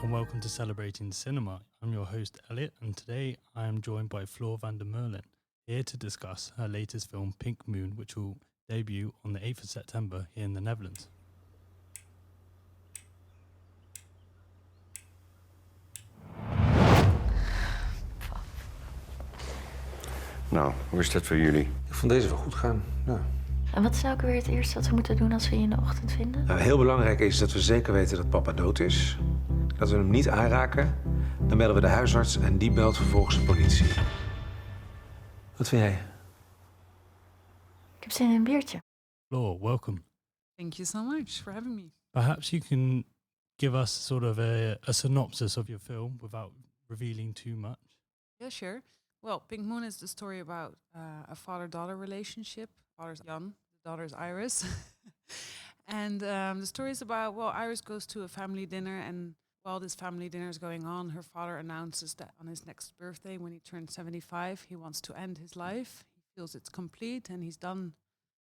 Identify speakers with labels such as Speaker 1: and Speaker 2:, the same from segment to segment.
Speaker 1: and welcome to Celebrating Cinema. I'm your host Elliot, and today I am joined by Floor van der Meulen, here to discuss her latest film Pink Moon, which will debut on the 8th of September here in the Netherlands.
Speaker 2: Nou, hoe is dat voor jullie?
Speaker 3: Ik vond deze wel goed gaan. Ja.
Speaker 4: En wat is nou ook weer het eerste dat we moeten doen als we je in de ochtend vinden?
Speaker 3: Nou, heel belangrijk is dat we zeker weten dat papa dood is. Dat we hem niet aanraken. Dan bellen we de huisarts en die belt vervolgens de politie. Wat vind jij?
Speaker 4: Ik heb zin in een biertje.
Speaker 1: Floor, welcome.
Speaker 5: Thank you so much for having me.
Speaker 1: Perhaps you can give us sort of a synopsis of your film without revealing too much.
Speaker 5: Yeah, sure. Well, Pink Moon is the story about a father-daughter relationship. Father's Jan, the daughter's Iris. And the story is about, well, Iris goes to a family dinner, and while this family dinner is going on, her father announces that on his next birthday, when he turns 75, he wants to end his life. He feels it's complete and he's done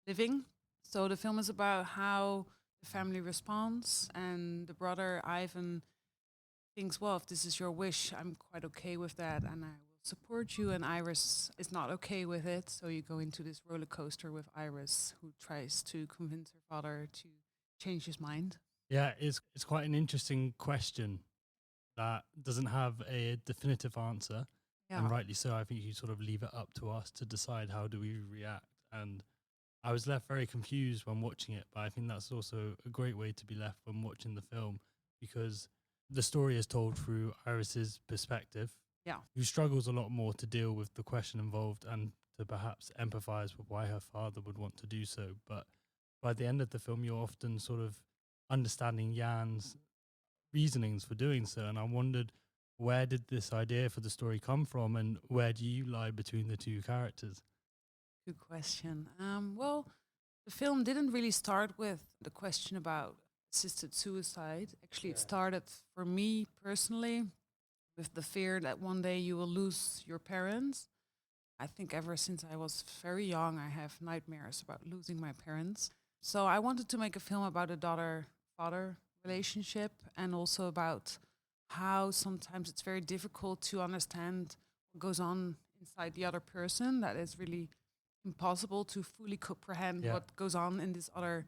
Speaker 5: living. So the film is about how the family responds, and the brother, Ivan, thinks, well, if this is your wish, I'm quite okay with that, and I will support you. And Iris is not okay with it, so you go into this roller coaster with Iris, who tries to convince her father to change his mind.
Speaker 1: Yeah, it's quite an interesting question that doesn't have a definitive answer.
Speaker 5: Yeah.
Speaker 1: And rightly so. I think you sort of leave it up to us to decide how do we react. And I was left very confused when watching it, but I think that's also a great way to be left when watching the film, because the story is told through Iris's perspective,
Speaker 5: Yeah.
Speaker 1: who struggles a lot more to deal with the question involved and to perhaps empathize with why her father would want to do so. But by the end of the film, you're often sort of understanding Jan's reasonings for doing so. And I wondered, where did this idea for the story come from, and where do you lie between the two characters?
Speaker 5: Good question. Well, the film didn't really start with the question about assisted suicide. Actually, it started for me personally with the fear that one day you will lose your parents. I think ever since I was very young, I have nightmares about losing my parents. So I wanted to make a film about a daughter-father relationship, and also about how sometimes it's very difficult to understand what goes on inside the other person, that it's really impossible to fully comprehend what goes on in this other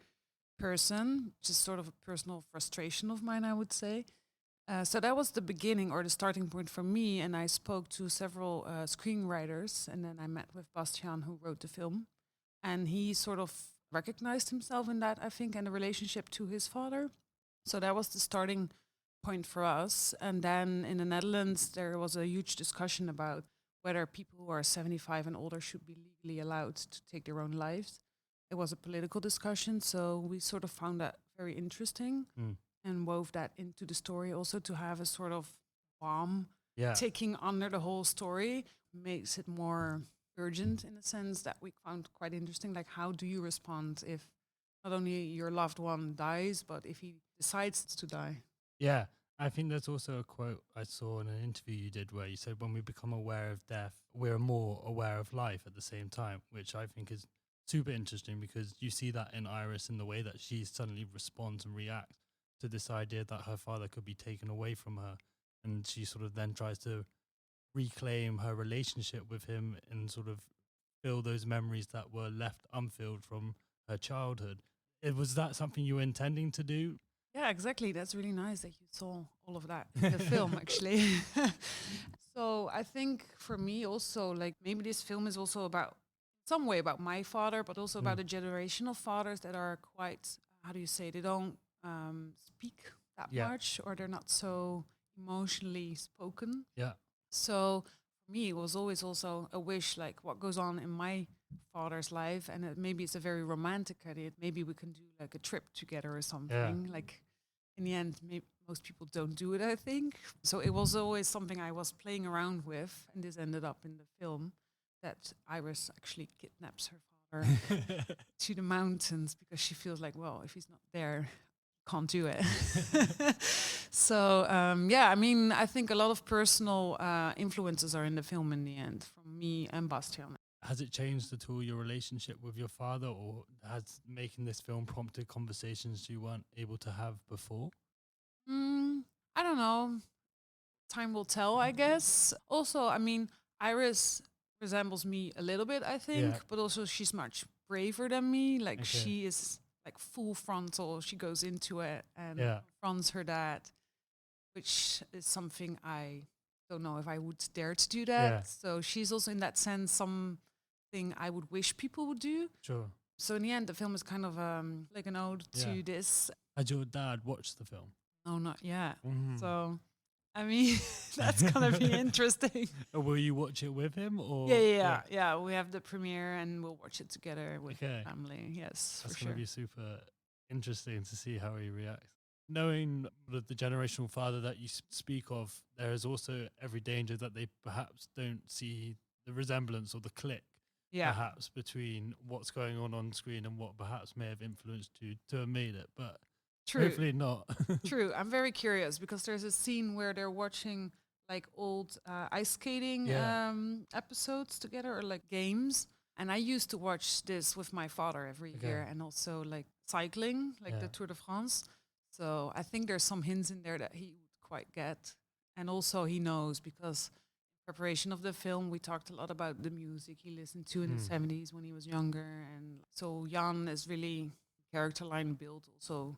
Speaker 5: person, which is sort of a personal frustration of mine, I would say. So that was the beginning, or the starting point for me, and I spoke to several screenwriters, and then I met with Bastiaan, who wrote the film, and he sort of recognized himself in that, I think, and the relationship to his father. So that was the starting point for us. And then in the Netherlands, there was a huge discussion about whether people who are 75 and older should be legally allowed to take their own lives. It was a political discussion, so we sort of found that very interesting and wove that into the story also, to have a sort of bomb taking under the whole story makes it more urgent, in a sense that we found quite interesting. Like, how do you respond if not only your loved one dies, but if he decides to die?
Speaker 1: Yeah, I think there's also a quote I saw in an interview you did where you said, when we become aware of death, we're more aware of life at the same time, which I think is super interesting, because you see that in Iris in the way that she suddenly responds and reacts to this idea that her father could be taken away from her. And she sort of then tries to reclaim her relationship with him and sort of fill those memories that were left unfilled from her childhood. Was that something you were intending to do?
Speaker 5: Yeah, exactly. That's really nice that you saw all of that in the film, actually. So I think for me also, like, maybe this film is also about, some way about my father, but also about a generation of fathers that are quite, how do you say, they don't speak that much, or they're not so emotionally spoken.
Speaker 1: Yeah.
Speaker 5: So for me, it was always also a wish, like, what goes on in my father's life, and maybe it's a very romantic idea. Maybe we can do like a trip together or something. Like, in the end, most people don't do it, I think. So it was always something I was playing around with, and this ended up in the film, that Iris actually kidnaps her father to the mountains, because she feels like, well, if he's not there, can't do it. So I mean, I think a lot of personal influences are in the film in the end, from me and Bastiaan.
Speaker 1: Has it changed at all your relationship with your father, or has making this film prompted conversations you weren't able to have before?
Speaker 5: I don't know. Time will tell, I guess. Also, I mean, Iris resembles me a little bit, I think,
Speaker 1: Yeah.
Speaker 5: but also she's much braver than me. Like
Speaker 1: Okay.
Speaker 5: she is like full frontal. She goes into it and
Speaker 1: Yeah.
Speaker 5: confronts her dad, which is something I don't know if I would dare to do that.
Speaker 1: Yeah.
Speaker 5: So she's also in that sense something I would wish people would do.
Speaker 1: Sure.
Speaker 5: So in the end, the film is kind of like an ode
Speaker 1: Yeah.
Speaker 5: to this.
Speaker 1: Had your dad watched the film?
Speaker 5: No, not yet.
Speaker 1: Mhm.
Speaker 5: So, I mean, that's gonna be interesting.
Speaker 1: Will you watch it with him or?
Speaker 5: Yeah. We have the premiere and we'll watch it together with
Speaker 1: Okay.
Speaker 5: family. Yes,
Speaker 1: That's
Speaker 5: for
Speaker 1: going
Speaker 5: sure.
Speaker 1: to be super interesting to see how he reacts. Knowing the generational father that you speak of, there is also every danger that they perhaps don't see the resemblance or the click,
Speaker 5: Yeah,
Speaker 1: perhaps, between what's going on screen and what perhaps may have influenced you to have made it. But
Speaker 5: true.
Speaker 1: hopefully not.
Speaker 5: True. I'm very curious because there's a scene where they're watching like old ice skating
Speaker 1: Yeah.
Speaker 5: episodes together or like games. And I used to watch this with my father every
Speaker 1: Okay.
Speaker 5: year and also like cycling, like the
Speaker 1: Yeah.
Speaker 5: Tour de France. So I think there's some hints in there that he would quite get. And also he knows because in preparation of the film, we talked a lot about the music he listened to in the 70s when he was younger. And so Jan is really character line built also.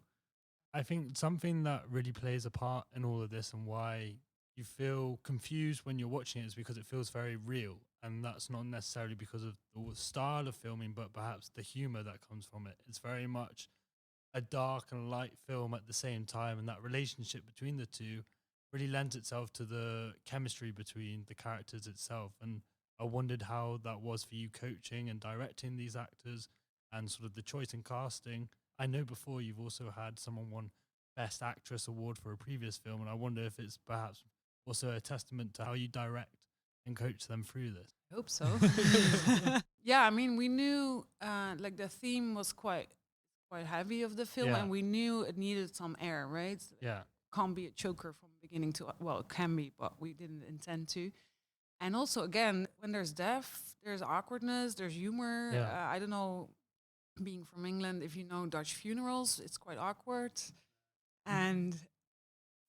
Speaker 1: I think something that really plays a part in all of this and why you feel confused when you're watching it is because it feels very real. And that's not necessarily because of the style of filming, but perhaps the humor that comes from it. It's very much a dark and light film at the same time. And that relationship between the two really lends itself to the chemistry between the characters itself. And I wondered how that was for you coaching and directing these actors and sort of the choice in casting. I know before you've also had someone won Best Actress award for a previous film, and I wonder if it's perhaps also a testament to how you direct and coach them through this.
Speaker 5: I hope so. Yeah, I mean, we knew like the theme was quite heavy of the film,
Speaker 1: Yeah.
Speaker 5: and we knew it needed some air, right?
Speaker 1: Yeah,
Speaker 5: Can't be a choker from beginning to well, it can be, but we didn't intend to. And also, again, when there's death, there's awkwardness, there's humor.
Speaker 1: Yeah.
Speaker 5: I don't know, being from England, if you know Dutch funerals, it's quite awkward. And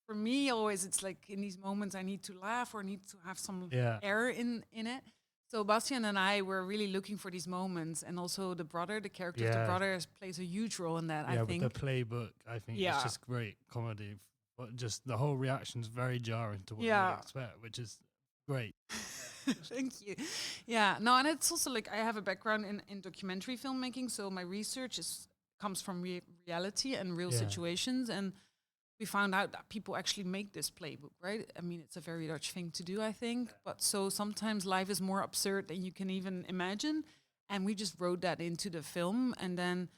Speaker 5: for me, always, it's like in these moments, I need to laugh or need to have some
Speaker 1: yeah,
Speaker 5: air in it. So Bastian and I were really looking for these moments, and also the character of the
Speaker 1: Yeah.
Speaker 5: brother plays a huge role in that.
Speaker 1: yeah.
Speaker 5: I think.
Speaker 1: With the playbook, I think
Speaker 5: Yeah.
Speaker 1: it's just great comedy, but just the whole reaction's very jarring to what
Speaker 5: Yeah.
Speaker 1: you expect, which is great.
Speaker 5: Thank you. Yeah, no, and it's also like I have a background in documentary filmmaking, so my research comes from reality and real
Speaker 1: Yeah.
Speaker 5: situations, and we found out that people actually make this playbook, right? I mean, it's a very Dutch thing to do, I think, but so sometimes life is more absurd than you can even imagine, and we just wrote that into the film, and then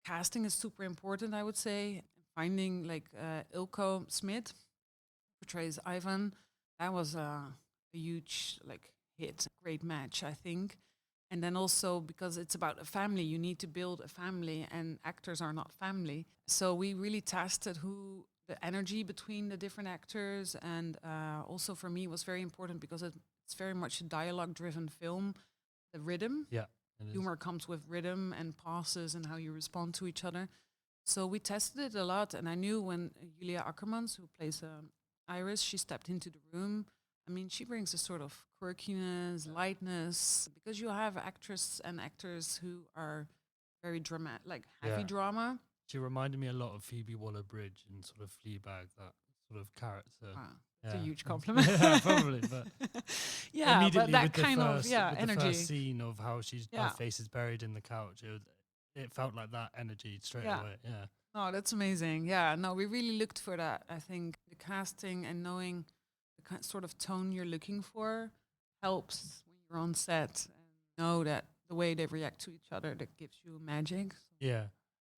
Speaker 5: casting is super important, I would say. Finding like Ilko Smit portrays Ivan, that was a huge like hit, great match, I think. And then also because it's about a family, you need to build a family, and actors are not family. So we really tested who the energy between the different actors, and also for me it was very important because it's very much a dialogue-driven film. The rhythm,
Speaker 1: Yeah, it is.
Speaker 5: humor comes with rhythm and pauses and how you respond to each other. So we tested it a lot, and I knew when Julia Akkermans, who plays Iris, she stepped into the room. I mean, she brings a sort of quirkiness, lightness, because you have actors and actors who are very dramatic, like heavy
Speaker 1: Yeah.
Speaker 5: drama.
Speaker 1: She reminded me a lot of Phoebe Waller-Bridge in sort of Fleabag, that sort of character.
Speaker 5: It's a
Speaker 1: Yeah.
Speaker 5: huge compliment.
Speaker 1: Yeah, probably, but
Speaker 5: yeah, but
Speaker 1: immediately
Speaker 5: that
Speaker 1: with the
Speaker 5: kind
Speaker 1: first,
Speaker 5: of
Speaker 1: with the
Speaker 5: energy.
Speaker 1: first scene of how she's
Speaker 5: Yeah.
Speaker 1: her face is buried in the couch, it felt like that energy straight
Speaker 5: Yeah.
Speaker 1: away. Yeah,
Speaker 5: Oh, that's amazing. Yeah, no, we really looked for that. I think the casting and knowing the sort of tone you're looking for helps when you're on set and know that the way they react to each other, that gives you magic.
Speaker 1: yeah.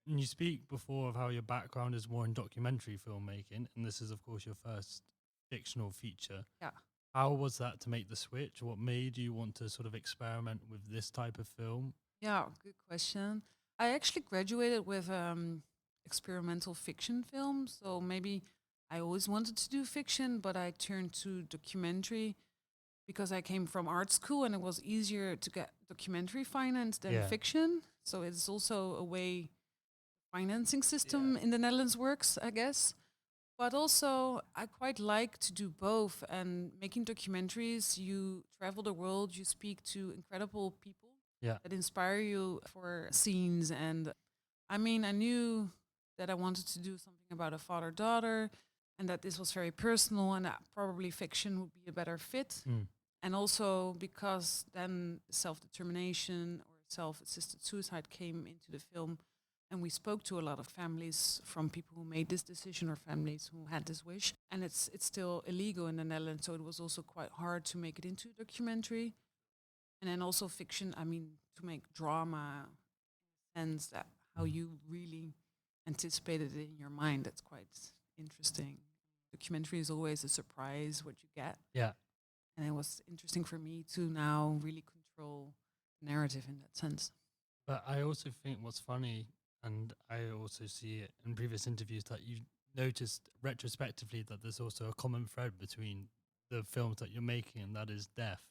Speaker 1: And you speak before of how your background is more in documentary filmmaking, and this is, of course, your first fictional feature.
Speaker 5: Yeah.
Speaker 1: How was that to make the switch? What made you want to sort of experiment with this type of film?
Speaker 5: Yeah, good question. I actually graduated with experimental fiction film, so maybe I always wanted to do fiction, but I turned to documentary because I came from art school and it was easier to get documentary finance than
Speaker 1: Yeah.
Speaker 5: fiction. So it's also a way financing system in the Netherlands works, I guess. But also, I quite like to do both. And making documentaries, you travel the world, you speak to incredible people
Speaker 1: Yeah.
Speaker 5: that inspire you for scenes. And I mean, I knew that I wanted to do something about a father-daughter and that this was very personal and that probably fiction would be a better fit.
Speaker 1: Mm.
Speaker 5: And also because then self-determination or self-assisted suicide came into the film, and we spoke to a lot of families from people who made this decision or families who had this wish. And it's still illegal in the Netherlands, so it was also quite hard to make it into a documentary. And then also fiction, I mean, to make drama and that how you really anticipated it in your mind, that's quite interesting. Documentary is always a surprise what you get.
Speaker 1: Yeah.
Speaker 5: And it was interesting for me to now really control narrative in that sense.
Speaker 1: But I also think what's funny, and I also see it in previous interviews, that you noticed retrospectively that there's also a common thread between the films that you're making, and that is death.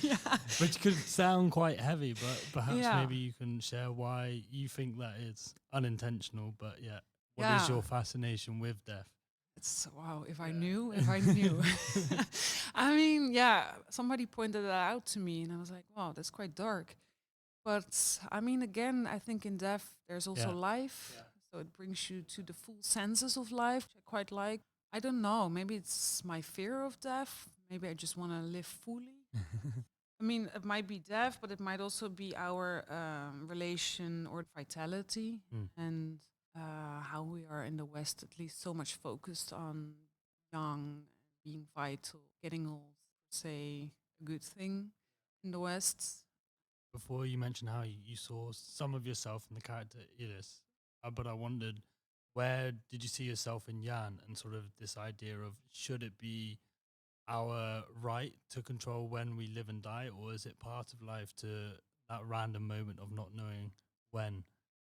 Speaker 5: Yeah.
Speaker 1: Which could sound quite heavy, but perhaps
Speaker 5: Yeah.
Speaker 1: maybe you can share why you think that it's unintentional, but yeah, what is
Speaker 5: Yeah.
Speaker 1: your fascination with death?
Speaker 5: It's wow, if I knew. I mean, yeah, somebody pointed that out to me and I was like, wow, that's quite dark. But I mean, again, I think in death there's also
Speaker 1: Yeah.
Speaker 5: life. Yeah. So it brings you to the full senses of life, which I quite like. I don't know, maybe it's my fear of death. Maybe I just want to live fully. I mean, it might be death, but it might also be our relation or vitality
Speaker 1: Mm.
Speaker 5: and how we are in the West, at least so much focused on young, being vital, getting old, say a good thing in the West.
Speaker 1: Before you mentioned how you saw some of yourself in the character Iris, but I wondered, where did you see yourself in Jan, and sort of this idea of, should it be our right to control when we live and die, or is it part of life to that random moment of not knowing when?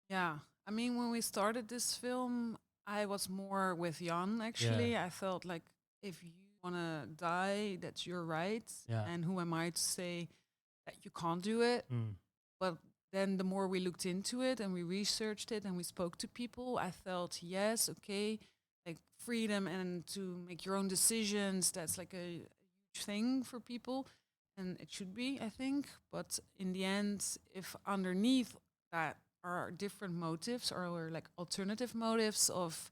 Speaker 5: Yeah, I mean, when we started this film, I was more with Jan, actually. I felt like if you want to die, that's your right.
Speaker 1: Yeah.
Speaker 5: And who am I to say that you can't do it?
Speaker 1: Mm.
Speaker 5: But then the more we looked into it and we researched it and we spoke to people, I felt, yes, okay, like freedom and to make your own decisions, that's like a huge thing for people. And it should be, I think. But in the end, if underneath that are different motives or like alternative motives of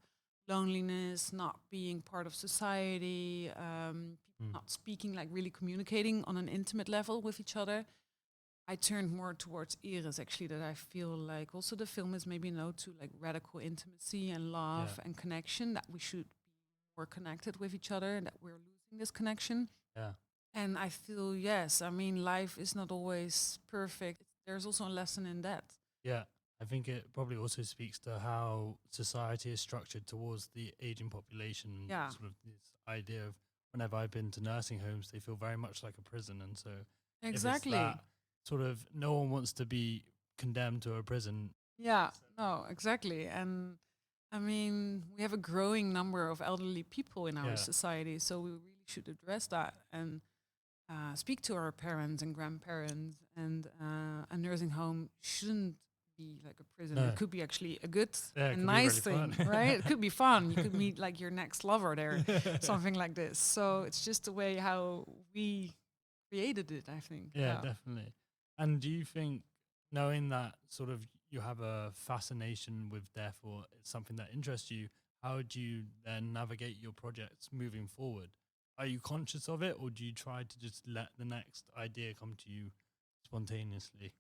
Speaker 5: loneliness, not being part of society, people not speaking, like really communicating on an intimate level with each other, I turned more towards Iris, actually, that I feel like also the film is maybe an ode to like radical intimacy and love and connection, that we should be more connected with each other and that we're losing this connection.
Speaker 1: Yeah.
Speaker 5: And I feel, yes, I mean, life is not always perfect. There's also a lesson in that.
Speaker 1: Yeah. I think it probably also speaks to how society is structured towards the aging population.
Speaker 5: Yeah.
Speaker 1: Sort of this idea of, whenever I've been to nursing homes, they feel very much like a prison. And so
Speaker 5: Exactly.
Speaker 1: if it's that sort of, no one wants to be condemned to a prison.
Speaker 5: Yeah, no, exactly. And I mean, we have a growing number of elderly people in our society, so we really should address that and speak to our parents and grandparents. And a nursing home shouldn't be like a prison.
Speaker 1: No.
Speaker 5: It could be actually a good
Speaker 1: Yeah, it
Speaker 5: and
Speaker 1: could be
Speaker 5: nice
Speaker 1: really
Speaker 5: thing,
Speaker 1: fun.
Speaker 5: right? It could be fun. You could meet like your next lover there, something like this. So it's just the way how we created it, I think.
Speaker 1: Yeah, definitely. And do you think, knowing that sort of you have a fascination with death, or it's something that interests you, how do you then navigate your projects moving forward? Are you conscious of it, or do you try to just let the next idea come to you spontaneously?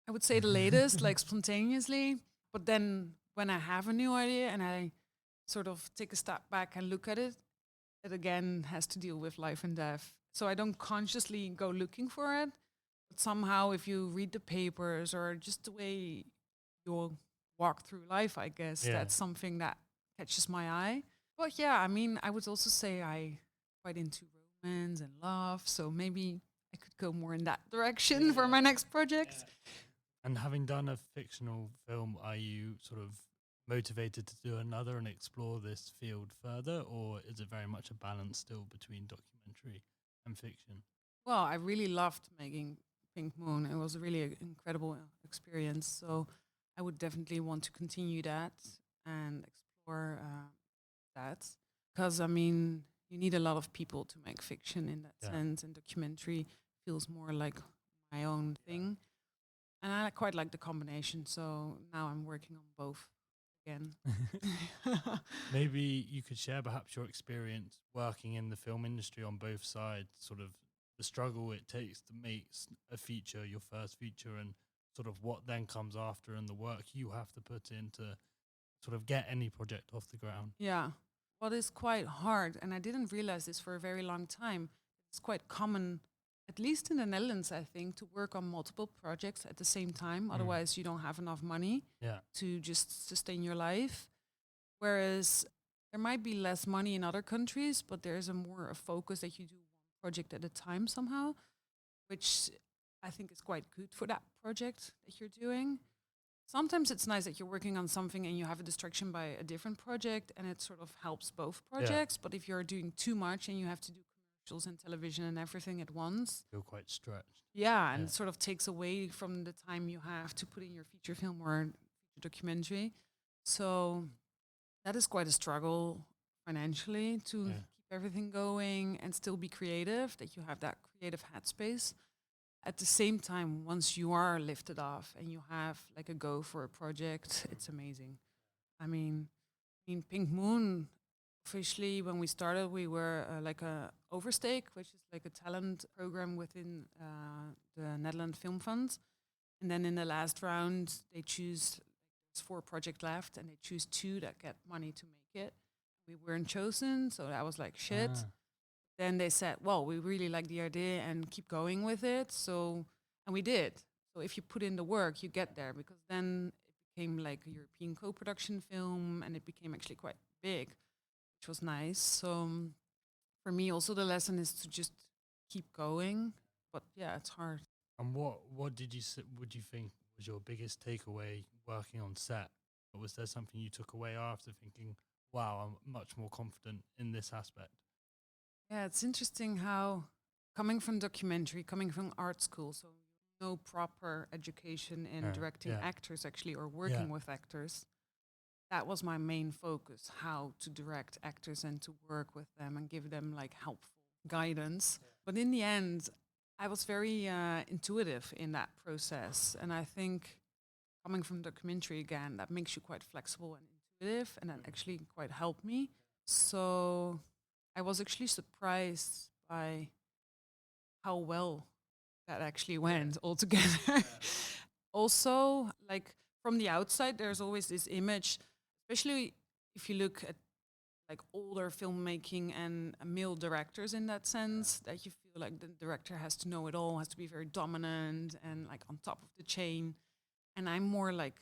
Speaker 5: I would say the latest, like spontaneously. But then when I have a new idea and I sort of take a step back and look at it, it again has to deal with life and death. So I don't consciously go looking for it. But somehow if you read the papers or just the way you walk through life, I guess, that's something that catches my eye. But yeah, I mean, I would also say I quite into romance and love. So maybe I could go more in that direction for my next project.
Speaker 1: And having done a fictional film, are you sort of motivated to do another and explore this field further, or is it very much a balance still between documentary and fiction?
Speaker 5: Well, I really loved making Pink Moon. It was really an incredible experience. So I would definitely want to continue that and explore that. Because, I mean, you need a lot of people to make fiction in that
Speaker 1: Yeah.
Speaker 5: sense, and documentary feels more like my own thing. And I quite like the combination, so now I'm working on both again.
Speaker 1: Maybe you could share perhaps your experience working in the film industry on both sides, sort of the struggle it takes to make a feature, your first feature, and sort of what then comes after and the work you have to put in to sort of get any project off the ground.
Speaker 5: Yeah. What is quite hard, and I didn't realize this for a very long time, it's quite common, at least in the Netherlands, I think, to work on multiple projects at the same time. Otherwise, you don't have enough money
Speaker 1: Yeah.
Speaker 5: to just sustain your life. Whereas there might be less money in other countries, but there's a focus that you do one project at a time somehow, which I think is quite good for that project that you're doing. Sometimes it's nice that you're working on something and you have a distraction by a different project and it sort of helps both projects. But if you're doing too much and you have to do commercials and television and everything at once,
Speaker 1: Feel quite stretched.
Speaker 5: yeah, and
Speaker 1: Yeah.
Speaker 5: it sort of takes away from the time you have to put in your feature film or feature documentary. So that is quite a struggle financially to
Speaker 1: Yeah.
Speaker 5: keep everything going and still be creative, that you have that creative headspace. At the same time, once you are lifted off and you have like a go for a project, it's amazing. I mean, Pink Moon, officially when we started, we were like a Oversteek, which is like a talent program within the Netherlands Film Fund. And then in the last round, they choose, there's 4 projects left, and they choose 2 that get money to make it. We weren't chosen, so that was like shit.
Speaker 1: Ah.
Speaker 5: Then they said, well, we really like the idea and keep going with it. So, and we did. So if you put in the work, you get there, because then it became like a European co-production film and it became actually quite big, which was nice. So for me also the lesson is to just keep going. But yeah, it's hard.
Speaker 1: And what would you think was your biggest takeaway working on set? Or was there something you took away after thinking, wow, I'm much more confident in this aspect?
Speaker 5: Yeah, it's interesting how coming from documentary, coming from art school, so no proper education in
Speaker 1: Yeah,
Speaker 5: directing
Speaker 1: yeah.
Speaker 5: actors actually, or working
Speaker 1: Yeah.
Speaker 5: with actors. That was my main focus, how to direct actors and to work with them and give them like helpful guidance. But in the end, I was very intuitive in that process. And I think coming from documentary again, that makes you quite flexible and intuitive, and that actually quite helped me. So I was actually surprised by how well that actually went altogether. Also, like from the outside, there's always this image, especially if you look at like older filmmaking and male directors in that sense, that you feel like the director has to know it all, has to be very dominant and like on top of the chain. And I'm more like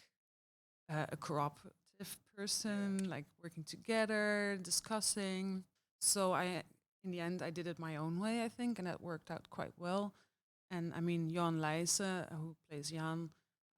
Speaker 5: a cooperative person, like working together, discussing. So in the end, I did it my own way, I think, and that worked out quite well. And I mean, Jan Leijsen, who plays Jan,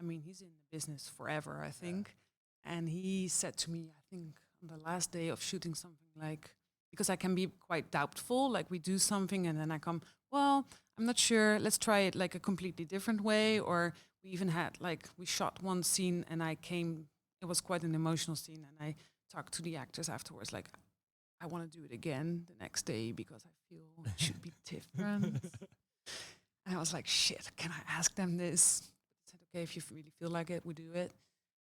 Speaker 5: I mean, he's in the business forever, I think. And he said to me, I think on the last day of shooting something, like, because I can be quite doubtful, like we do something and then I come, well, I'm not sure, let's try it like a completely different way. Or we even had, like, we shot one scene and it was quite an emotional scene. And I talked to the actors afterwards, like, I want to do it again the next day because I feel it should be different. And I was like, shit, can I ask them this? I said, okay, if you really feel like it, we do it.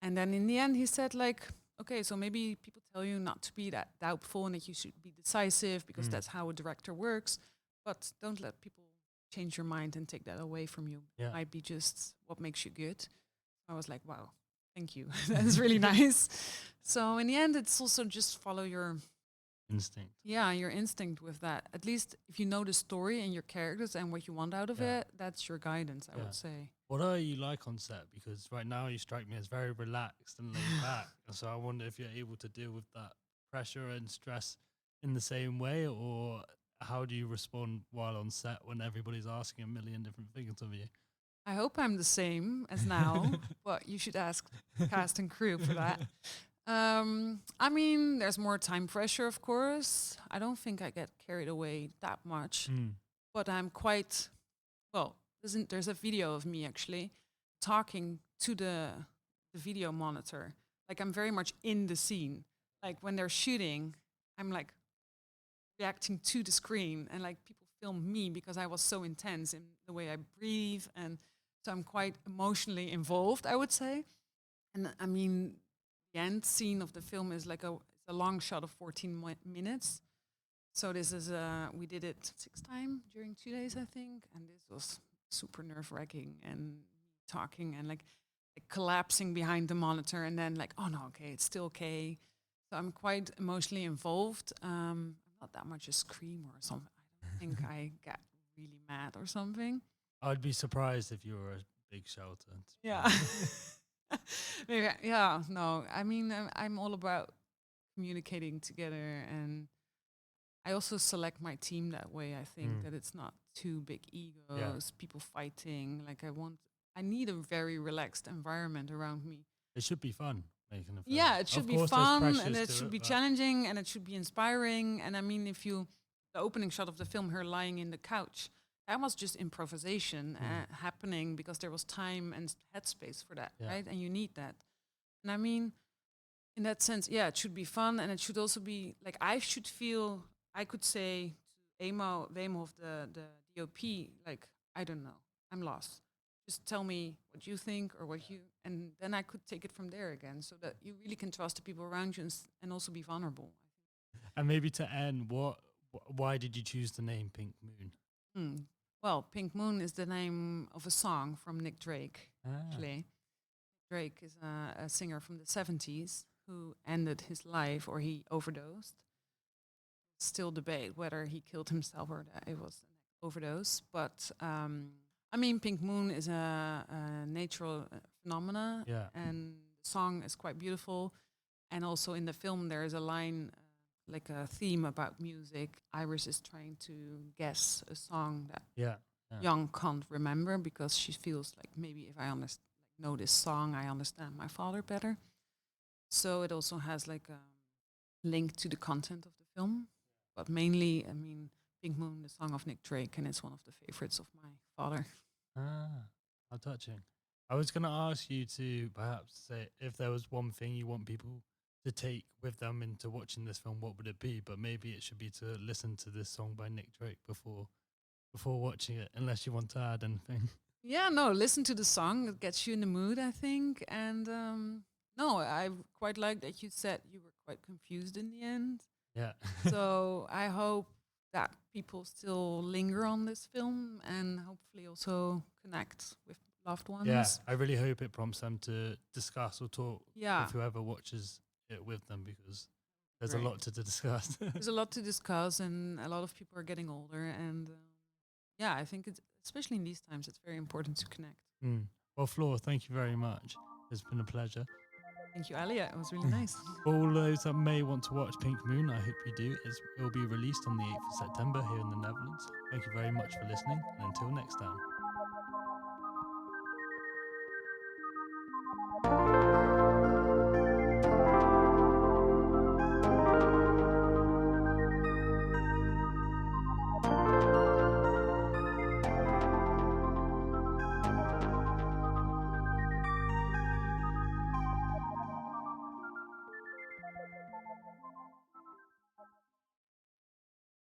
Speaker 5: And then in the end, he said, like, okay, so maybe people tell you not to be that doubtful and that you should be decisive because that's how a director works. But don't let people change your mind and take that away from you.
Speaker 1: Yeah.
Speaker 5: It might be just what makes you good. I was like, wow, thank you. That is really nice. So in the end, it's also just follow your
Speaker 1: Instinct.
Speaker 5: yeah, your instinct with that. At least if you know the story and your characters and what you want out of
Speaker 1: Yeah.
Speaker 5: it, that's your guidance, I
Speaker 1: Yeah.
Speaker 5: would say.
Speaker 1: What are you like on set? Because right now you strike me as very relaxed and laid back. And so I wonder if you're able to deal with that pressure and stress in the same way, or how do you respond while on set when everybody's asking a million different things of you?
Speaker 5: I hope I'm the same as now, but you should ask cast and crew for that. I mean, there's more time pressure, of course. I don't think I get carried away that much, but I'm quite, well, there's a video of me actually talking to the video monitor. Like I'm very much in the scene. Like when they're shooting, I'm like reacting to the screen, and like people film me because I was so intense in the way I breathe, and so I'm quite emotionally involved, I would say. And I mean, the end scene of the film is like it's a long shot of 14 minutes. So this is we did it 6 times during 2 days, I think, and this was super nerve wracking and talking and like collapsing behind the monitor, and then like, oh no, okay, it's still okay. So I'm quite emotionally involved. I'm not that much a screamer or something. I don't think I get really mad or something.
Speaker 1: I'd be surprised if you were a big shouter.
Speaker 5: Yeah. Maybe, yeah, no. I mean, I'm all about communicating together, and I also select my team that way. I think that it's not too big egos, people fighting. Like I need a very relaxed environment around me.
Speaker 1: It should be fun making a film.
Speaker 5: Yeah, it should
Speaker 1: Of
Speaker 5: be
Speaker 1: course, there's
Speaker 5: fun,
Speaker 1: pressures
Speaker 5: and it
Speaker 1: to
Speaker 5: should be
Speaker 1: but-
Speaker 5: challenging, and it should be inspiring. And I mean, the opening shot of the film, her lying in the couch, that was just improvisation happening because there was time and headspace for that, right? And you need that. And I mean, in that sense, yeah, it should be fun, and it should also be like I could say to Wemhoff, the DOP, like, I don't know, I'm lost. Just tell me what you think or and then I could take it from there again, so that you really can trust the people around you and also be vulnerable.
Speaker 1: And maybe to end, why did you choose the name Pink Moon?
Speaker 5: Well, Pink Moon is the name of a song from Nick Drake, actually. Drake is a singer from the 70s who ended his life, or he overdosed. Still debate whether he killed himself or that it was an overdose. But I mean, Pink Moon is a natural phenomena, and the song is quite beautiful. And also in the film, there is a line, like a theme about music. Iris is trying to guess a song that Young can't remember, because she feels like, maybe if I know this song, I understand my father better. So it also has like a link to the content of the film. But mainly, I mean, Pink Moon, the song of Nick Drake, and it's one of the favorites of my father.
Speaker 1: How touching. I was going to ask you to perhaps say if there was one thing you want people to take with them into watching this film, what would it be? But maybe it should be to listen to this song by Nick Drake before watching it, unless you want to add anything.
Speaker 5: Yeah, no, listen to the song. It gets you in the mood, I think. And no, I quite like that you said you were quite confused in the end.
Speaker 1: Yeah.
Speaker 5: So I hope that people still linger on this film and hopefully also connect with loved ones.
Speaker 1: Yeah, I really hope it prompts them to discuss or talk
Speaker 5: Yeah.
Speaker 1: with whoever watches it with them, because there's a lot to discuss.
Speaker 5: There's a lot to discuss, and a lot of people are getting older. And yeah, I think especially in these times, it's very important to connect.
Speaker 1: Well, Floor, thank you very much. It's been a pleasure.
Speaker 5: Thank you, Elliot. It was really nice.
Speaker 1: For all those that may want to watch Pink Moon, I hope you do. It will be released on the 8th of September here in the Netherlands. Thank you very much for listening, and until next time.